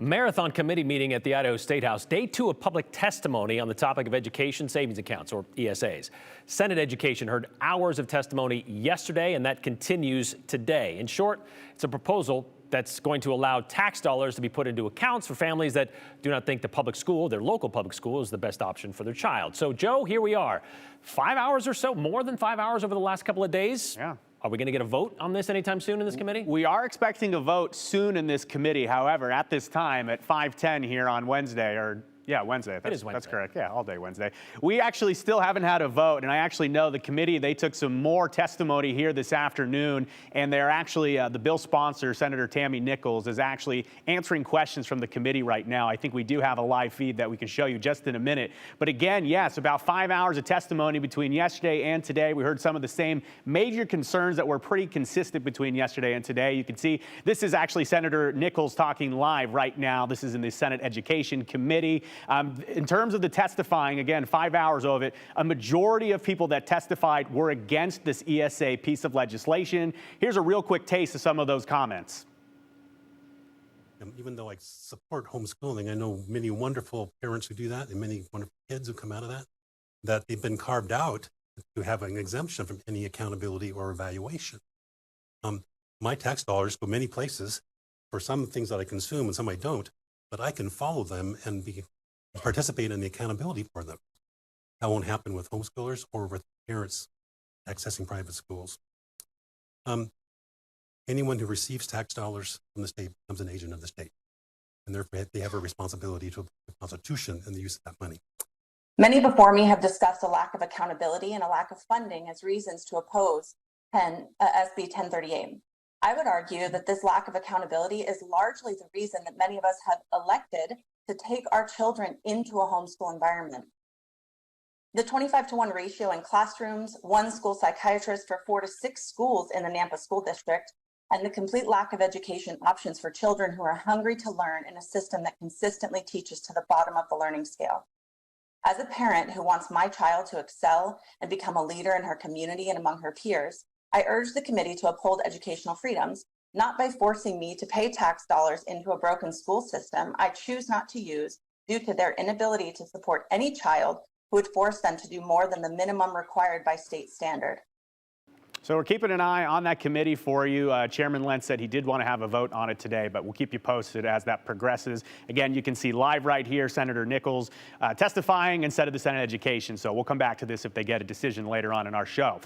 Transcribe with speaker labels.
Speaker 1: Marathon committee meeting at the Idaho State House. Day 2 of public testimony on the topic of education savings accounts, or ESAs. Senate Education heard hours of testimony yesterday, and that continues today. In short, it's a proposal that's going to allow tax dollars to be put into accounts for families that do not think the public school, their local public school, is the best option for their child. So, Joe, here we are. 5 hours or so, more than 5 hours over the last couple of days.
Speaker 2: Yeah.
Speaker 1: Are we going to get a vote on this anytime soon in this committee?
Speaker 2: We are expecting a vote soon in this committee. However, at this time, at 5:10 here on Wednesday, Wednesday.
Speaker 1: It is Wednesday.
Speaker 2: That's correct. Yeah, all day Wednesday. We actually still haven't had a vote, and I actually know the committee, they took some more testimony here this afternoon, and they're actually, the bill sponsor, Senator Tammy Nichols, is actually answering questions from the committee right now. I think we do have a live feed that we can show you just in a minute. But again, yes, about 5 hours of testimony between yesterday and today. We heard some of the same major concerns that were pretty consistent between yesterday and today. You can see this is actually Senator Nichols talking live right now. This is in the Senate Education Committee. In terms of the testifying, again, 5 hours of it, a majority of people that testified were against this ESA piece of legislation. Here's a real quick taste of some of those comments.
Speaker 3: Even though I support homeschooling, I know many wonderful parents who do that and many wonderful kids who come out of that they've been carved out to have an exemption from any accountability or evaluation. My tax dollars go many places for some things that I consume and some I don't, but I can follow them and participate in the accountability for them. That won't happen with homeschoolers or with parents accessing private schools. Anyone who receives tax dollars from the state becomes an agent of the state, and therefore they have a responsibility to the Constitution and the use of that money.
Speaker 4: Many before me have discussed a lack of accountability and a lack of funding as reasons to oppose SB 1038. I would argue that this lack of accountability is largely the reason that many of us have elected to take our children into a homeschool environment. The 25-to-1 ratio in classrooms, one school psychiatrist for 4 to 6 schools in the Nampa School District, and the complete lack of education options for children who are hungry to learn in a system that consistently teaches to the bottom of the learning scale. As a parent who wants my child to excel and become a leader in her community and among her peers, I urge the committee to uphold educational freedoms, not by forcing me to pay tax dollars into a broken school system I choose not to use due to their inability to support any child who would force them to do more than the minimum required by state standard.
Speaker 2: So we're keeping an eye on that committee for you. Chairman Lentz said he did want to have a vote on it today, but we'll keep you posted as that progresses. Again, you can see live right here Senator Nichols testifying instead of the Senate Education. So we'll come back to this if they get a decision later on in our show.